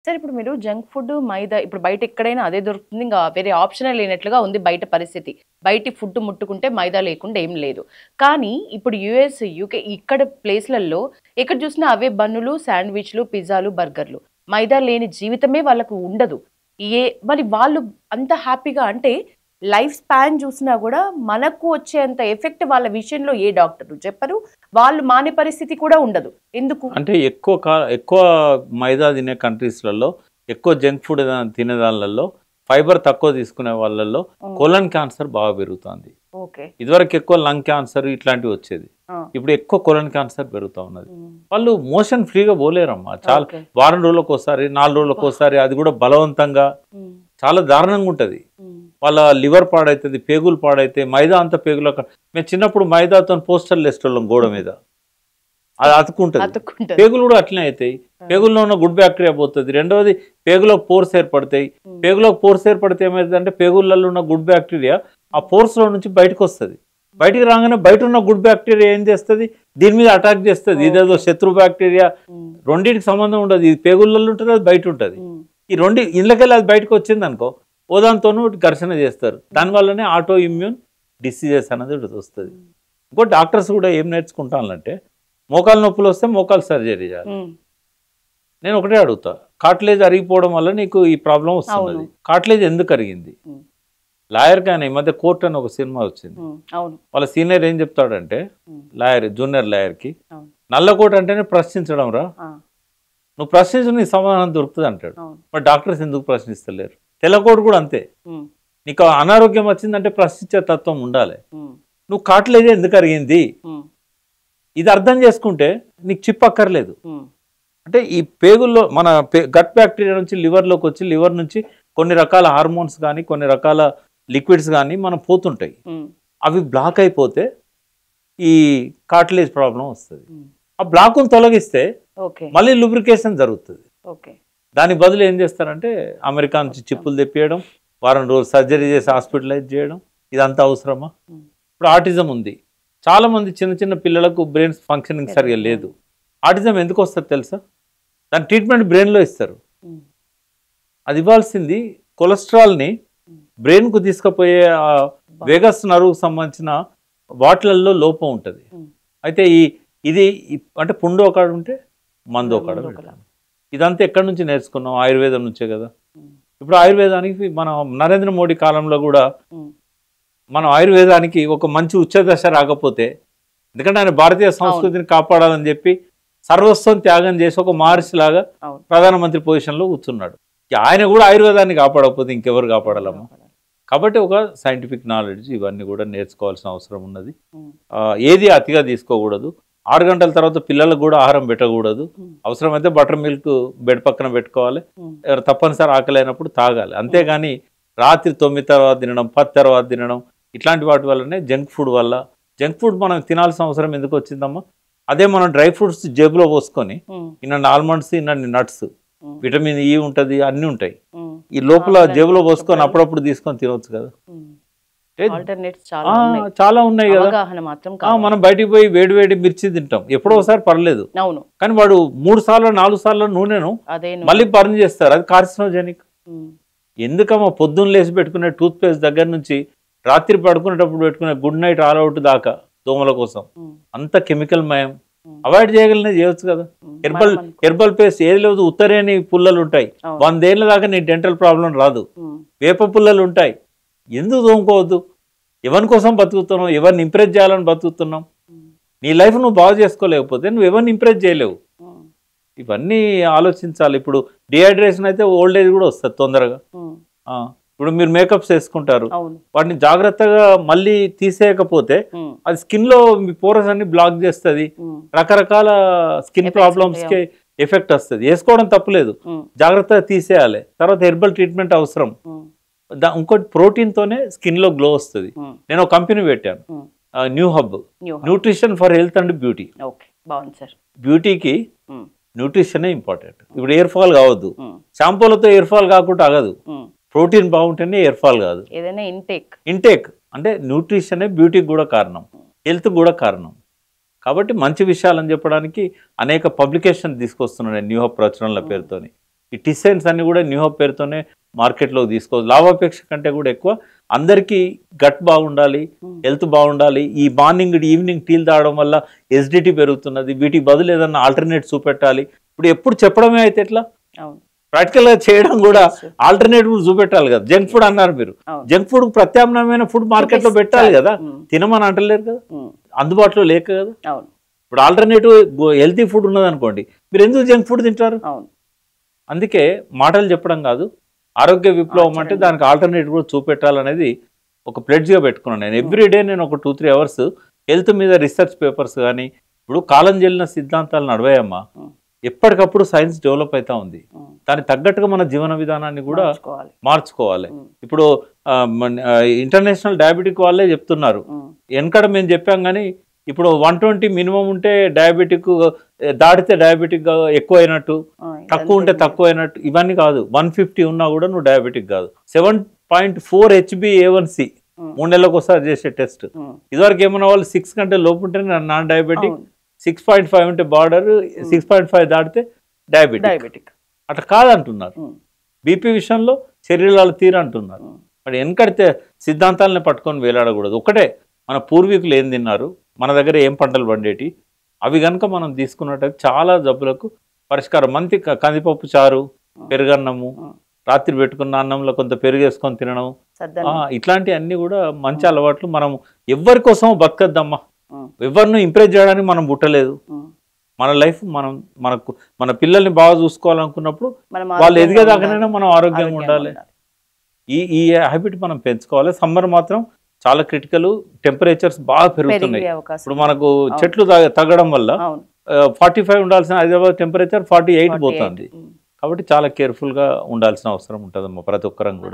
సరే ఇప్పుడు మీరు జంక్ ఫుడ్, మైదా ఇప్పుడు బయట ఎక్కడైనా అదే దొరుకుతుంది. ఇంగా వేరే ఆప్షనే లేనట్లుగా ఉంది బయట పరిస్థితి. బయటి ఫుడ్ ముట్టుకుంటే మైదా లేకుండా ఏం లేదు. కానీ ఇప్పుడు యూఎస్, యూకే ఇక్కడ ప్లేస్‌లలో ఎక్కడ చూసినా అవే బన్నులు, శాండ్‌విచ్‌లు, పిజ్జాలు, బర్గర్‌లు. మైదా లేని జీవితమే వాళ్ళకు ఉండదు. మరి వాళ్ళు అంత హ్యాపీగా అంటే లైఫ్ స్పాన్ చూసినా గూడా మనకు వచ్చేంత ఎఫెక్ట్ వాళ్ళ విషయంలో ఏ డాక్టరు చెప్పరు. వాళ్ళు మానే పరిస్థితి కూడా ఉండదు. ఎందుకు? అంటే ఎక్కువ మైదా తినే కంట్రీస్లలో ఎక్కువ జంక్ ఫుడ్ తినే దానిలలో ఫైబర్ తక్కువ తీసుకునే వాళ్ళల్లో కోలన్ క్యాన్సర్ బాగా పెరుగుతుంది. ఓకే. ఇదివరకు ఎక్కువ లంగ్ క్యాన్సర్ ఇట్లాంటివి వచ్చేది. ఇప్పుడు ఎక్కువ కోలన్ క్యాన్సర్ పెరుగుతూ ఉన్నది. వాళ్ళు మోషన్ ఫ్రీగా పోలేరమ్మా. చాలా వారం రోజులకు ఒకసారి 4 రోజులకు ఒకసారి అది కూడా బలవంతంగా చాలా దారుణంగా ఉంటుంది. వాళ్ళ లివర్ పాడవుతుంది, పేగులు పాడైతే మైదా అంత పేగులు. మేము చిన్నప్పుడు మైదాతో పోస్టర్లు వేసేటోళ్ళం గోడ మీద, అది అతుక్కుంటుంది. పేగులు కూడా అట్లనే అవుతాయి. పేగుల్లో ఉన్న గుడ్ బ్యాక్టీరియా పోతుంది. రెండవది పేగులో పోర్స్ ఏర్పడతాయి. పేగులో పోర్స్ ఏర్పడితే ఏమవుతుంది అంటే పేగులలో ఉన్న గుడ్ బ్యాక్టీరియా ఆ పోర్స్లో నుంచి బయటకు వస్తుంది. బయటికి రాగానే బయట ఉన్న గుడ్ బ్యాక్టీరియా ఏం చేస్తుంది, దీని మీద అటాక్ చేస్తుంది. ఇదేదో శత్రు బ్యాక్టీరియా, రెండింటికి సంబంధం ఉండదు. ఇది పేగులలో ఉంటుంది, అది బయట ఉంటుంది. ఈ రెండు ఇళ్ళకెళ్ళి అది బయటకు వచ్చింది అనుకో, ఓదాంతోనూ ఘర్షణ చేస్తారు. దానివల్లనే ఆటో ఇమ్యూన్ డిసీజెస్ అనేది వస్తుంది. ఇంకో డాక్టర్స్ కూడా ఏం నేర్చుకుంటానంటే మోకాలు నొప్పులు వస్తే మోకాలు సర్జరీ చేయాలి. నేను ఒకటే అడుగుతా, కాట్లేజ్ అరిగిపోవడం వల్ల నీకు ఈ ప్రాబ్లం వస్తుంది. కాట్లేజ్ ఎందుకు అరిగింది? లాయర్ కానీ ఈ మధ్య కోర్ట్ అని ఒక సినిమా వచ్చింది. వాళ్ళ సీనియర్ ఏం చెప్తాడంటే లాయర్ జూనియర్ లాయర్కి, నల్లకోట అంటేనే ప్రశ్నించడం రా, నువ్వు ప్రశ్నించు నీ సమాధానం దొరుకుతుంది అంటాడు. మరి డాక్టర్స్ ఎందుకు ప్రశ్నిస్తలేరు? తెల్లకోట కూడా అంతే. నీకు అనారోగ్యం వచ్చిందంటే ప్రశ్నించే తత్వం ఉండాలి. నువ్వు కాట్లేజ్ ఎందుకు అరిగింది ఇది అర్థం చేసుకుంటే నీకు చిప్ అక్కర్లేదు. అంటే ఈ పేగుల్లో మన గట్ బ్యాక్టీరియా నుంచి లివర్లోకి వచ్చి లివర్ నుంచి కొన్ని రకాల హార్మోన్స్ కానీ కొన్ని రకాల లిక్విడ్స్ కానీ మనం పోతుంటాయి. అవి బ్లాక్ అయిపోతే ఈ కార్టిలేజ్ ప్రాబ్లం వస్తుంది. ఆ బ్లాక్ను తొలగిస్తే మళ్ళీ లూబ్రికేషన్ జరుగుతుంది. దాని బదులు ఏం చేస్తారంటే అమెరికా నుంచి చిప్పులు తెప్పియడం, వారం రోజులు సర్జరీ చేసి హాస్పిటలైజ్ చేయడం, ఇదంతా అవసరమా? ఇప్పుడు ఆటిజం ఉంది, చాలా మంది చిన్న చిన్న పిల్లలకు బ్రెయిన్ ఫంక్షనింగ్ సరిగా లేదు. ఆటిజం ఎందుకు వస్తుంది తెలుసా? దాని ట్రీట్మెంట్ బ్రెయిన్లో ఇస్తారు. అది ఇవ్వాల్సింది కొలెస్ట్రాల్ని బ్రెయిన్కు తీసుకుపోయే వేగస్ నర్వ్కు సంబంధించిన వాటిలలో లోపం ఉంటుంది. అయితే ఇది అంటే పుండు ఒకడ ఉంటే మందు ఒకడ. ఇదంతా ఎక్కడి నుంచి నేర్చుకున్నాం? ఆయుర్వేదం నుంచే కదా. ఇప్పుడు ఆయుర్వేదానికి మనం నరేంద్ర మోడీ కాలంలో కూడా మనం ఆయుర్వేదానికి ఒక మంచి ఉచ్చదశ రాకపోతే, ఎందుకంటే ఆయన భారతీయ సంస్కృతిని కాపాడాలని చెప్పి సర్వస్వం త్యాగం చేసి ఒక మహర్షిలాగా ప్రధానమంత్రి పొజిషన్లో కూర్చున్నాడు. ఆయన కూడా ఆయుర్వేదాన్ని కాపాడకపోతే ఇంకెవరు కాపాడాలమ్మా? కాబట్టి ఒక సైంటిఫిక్ నాలెడ్జ్ ఇవన్నీ కూడా నేర్చుకోవాల్సిన అవసరం ఉన్నది. ఏది అతిగా తీసుకోకూడదు. 6 గంటల తర్వాత పిల్లలకు కూడా ఆహారం పెట్టకూడదు. అవసరమైతే బటర్ మిల్క్ బెడ్ పక్కన పెట్టుకోవాలి. తప్పనిసరి ఆకలి అయినప్పుడు తాగాలి. అంతేగాని రాత్రి 9 తర్వాత తినడం, 10 తర్వాత తినడం, ఇట్లాంటి వాటి వల్లనే జంక్ ఫుడ్ వల్ల. జంక్ ఫుడ్ మనం తినాల్సిన అవసరం ఎందుకు వచ్చిందమ్మా? అదే మనం డ్రై ఫ్రూట్స్ జేబులో పోసుకొని ఇన్ని ఆల్మండ్స్, ఇన్ని నట్స్, విటమిన్ ఈ ఉంటుంది, అన్నీ ఉంటాయి. ఈ లోపల జేబులో పోసుకొని అప్పుడప్పుడు తీసుకొని తినవచ్చు కదా. చాలా ఉన్నాయి కదా. మనం బయటికి పోయి వేడి వేడి మిర్చి తింటాం, ఎప్పుడో ఒకసారి పర్లేదు. కానీ వాడు 3 సార్లు 4 సార్లు నూనెను మళ్ళీ బర్న్ చేస్తారు. అది కార్సినోజెనిక్. ఎందుకమ్మా పొద్దున్న లేసి పెట్టుకునే టూత్ పేస్ట్ దగ్గర నుంచి రాత్రి పడుకునేటప్పుడు పెట్టుకునే గుడ్ నైట్ ఆల్ అవుట్ దాకా దోమల కోసం అంత కెమికల్ మయం. అవాయిడ్ చేయగలనే చేయొచ్చు కదా. హెర్బల్ పేస్ట్ ఏది లేదు, ఉత్తరేని పుల్లలు ఉంటాయి, 100 ఏళ్ళ దాకా నీ డెంటల్ ప్రాబ్లం రాదు. వేప పుల్లలు ఉంటాయి, ఎందుకు తోముకోవద్దు? ఎవరి కోసం బతుకుతున్నావు? ఎవరిని ఇంప్రెస్ చేయాలని బతుకుతున్నావు? నీ లైఫ్ నువ్వు బాగు చేసుకోలేకపోతే నువ్వు ఎవరిని ఇంప్రెస్ చేయలేవు. ఇవన్నీ ఆలోచించాలి. ఇప్పుడు డిహైడ్రేషన్ అయితే ఓల్డ్ ఏజ్ కూడా వస్తుంది తొందరగా. ఇప్పుడు మీరు మేకప్స్ వేసుకుంటారు, వాటిని జాగ్రత్తగా మళ్ళీ తీసేయకపోతే అది స్కిన్ లో మీ పోరస్ అన్ని బ్లాక్ చేస్తుంది, రకరకాల స్కిన్ ప్రాబ్లమ్స్ కి ఎఫెక్ట్ వస్తుంది. వేసుకోవడం తప్పులేదు, జాగ్రత్తగా తీసేయాలి. తర్వాత హెర్బల్ ట్రీట్మెంట్ అవసరం. ఇంకోటి ప్రోటీన్ తోనే స్కిన్ లో గ్లో వస్తుంది. నేను ఒక కంపెనీ పెట్టాను, new hub, nutrition for health and beauty. బ్యూటీకి న్యూట్రిషన్ ఇంపార్టెంట్. ఇప్పుడు ఎయిర్ ఫాల్ కావద్దు, షాంపూలతో ఎయిర్ ఫాల్ కాకుండా ఆగదు. ప్రోటీన్ బాగుంటేనే ఎయిర్ ఫాల్ కాదు. ఇంటేక్ అంటే న్యూట్రిషనే బ్యూటీకి కూడా కారణం, హెల్త్ కూడా కారణం. కాబట్టి మంచి విషయాలని చెప్పడానికి అనేక పబ్లికేషన్ తీసుకొస్తున్నాను న్యూ హబ్ ప్రచురణల పేరుతోని. ఈ టిసైన్స్ అన్ని కూడా న్యూ హోప్ పేరుతోనే మార్కెట్లోకి తీసుకోవచ్చు. లాభాపేక్ష కంటే కూడా ఎక్కువ అందరికీ గట్ బాగుండాలి, హెల్త్ బాగుండాలి. ఈ మార్నింగ్ ఈవినింగ్ టీలు తాగడం వల్ల ఎసిడిటీ పెరుగుతున్నది, వీటికి బదులు ఏదన్నా ఆల్టర్నేట్ చూపెట్టాలి. ఇప్పుడు ఎప్పుడు చెప్పడమే అయితే ఎట్లా, ప్రాక్టికల్గా చేయడం కూడా ఆల్టర్నేటివ్ చూపెట్టాలి కదా. జంక్ ఫుడ్ అన్నారు మీరు, జంక్ ఫుడ్ ప్రత్యామ్నాయమైన ఫుడ్ మార్కెట్లో పెట్టాలి కదా. తినమని అంటలేరు కదా, అందుబాటులో లేక కదా. ఇప్పుడు ఆల్టర్నేటివ్ హెల్తీ ఫుడ్ ఉన్నది అనుకోండి, మీరు ఎందుకు జంక్ ఫుడ్ తింటారు? అందుకే మాటలు చెప్పడం కాదు, ఆరోగ్య విప్లవం అంటే దానికి ఆల్టర్నేటివ్ కూడా చూపెట్టాలనేది ఒక ప్లెడ్జ్గా పెట్టుకున్నాను నేను. ఎవ్రీడే నేను ఒక 2-3 అవర్స్ హెల్త్ మీద రీసెర్చ్ పేపర్స్ కానీ, ఇప్పుడు కాలం చెల్లిన సిద్ధాంతాలు నడవాయమ్మా, ఎప్పటికప్పుడు సైన్స్ డెవలప్ అవుతా ఉంది. దానికి తగ్గట్టుగా మన జీవన విధానాన్ని కూడా మార్చుకోవాలి. ఇప్పుడు ఇంటర్నేషనల్ డయాబెటిక్ వాళ్ళే చెప్తున్నారు, వెనకడ మేము చెప్పాం కానీ ఇప్పుడు 120 మినిమం ఉంటే డయాబెటిక్, దాటితే డయాబెటిక్ ఎక్కువ అయినట్టు, తక్కువ ఉంటే తక్కువ అయినట్టు, ఇవన్నీ కాదు. 150 ఉన్నా కూడా నువ్వు డయాబెటిక్ కాదు. 7.4 HbA1c 3 నెలలకు ఒకసారి చేసే టెస్ట్. ఇదివరకు ఏమన్నా వాళ్ళు 6 కంటే లోపు ఉంటే నాన్ డయాబెటిక్, 6.5 ఉంటే బార్డర్, 6.5 దాటితే డయాబెటిక్. అట్లా కాదంటున్నారు. బీపీ విషయంలో శరీరాలు తీరంటున్నారు. మరి వెనకడితే సిద్ధాంతాలని పట్టుకొని వేలాడకూడదు. ఒకటే, మన పూర్వీకులు ఏం తిన్నారు, మన దగ్గర ఏం పంటలు పండేటి, అవి కనుక మనం తీసుకున్నట్టయితే చాలా జబ్బులకు పరిష్కారం. మంచి కందిపప్పు చారు, పెరుగన్నము, రాత్రి పెట్టుకున్న అన్నంలో కొంత పెరుగు వేసుకొని తినడం, ఇట్లాంటి అన్ని కూడా మంచి అలవాట్లు. మనం ఎవరి కోసం బతకద్దమ్మా, ఎవరిని ఇంప్రెస్ చేయడానికి మనం పుట్టలేదు. మన లైఫ్ మన పిల్లల్ని బాగా చూసుకోవాలనుకున్నప్పుడు వాళ్ళు ఎదిగేదాకానైనా మనం ఆరోగ్యంగా ఉండాలి. ఈ హ్యాబిట్ మనం పెంచుకోవాలి. సమ్మర్ మాత్రం చాలా క్రిటికల్, టెంపరేచర్స్ బాగా పెరుగుతున్నాయి. ఇప్పుడు మనకు చెట్లు తగ్గడం వల్ల 45 ఉండాల్సిన హైదరాబాద్ టెంపరేచర్ 48 పోతుంది. కాబట్టి చాలా కేర్ఫుల్గా ఉండాల్సిన అవసరం ఉంటుందమ్మా ప్రతి ఒక్కరం కూడా.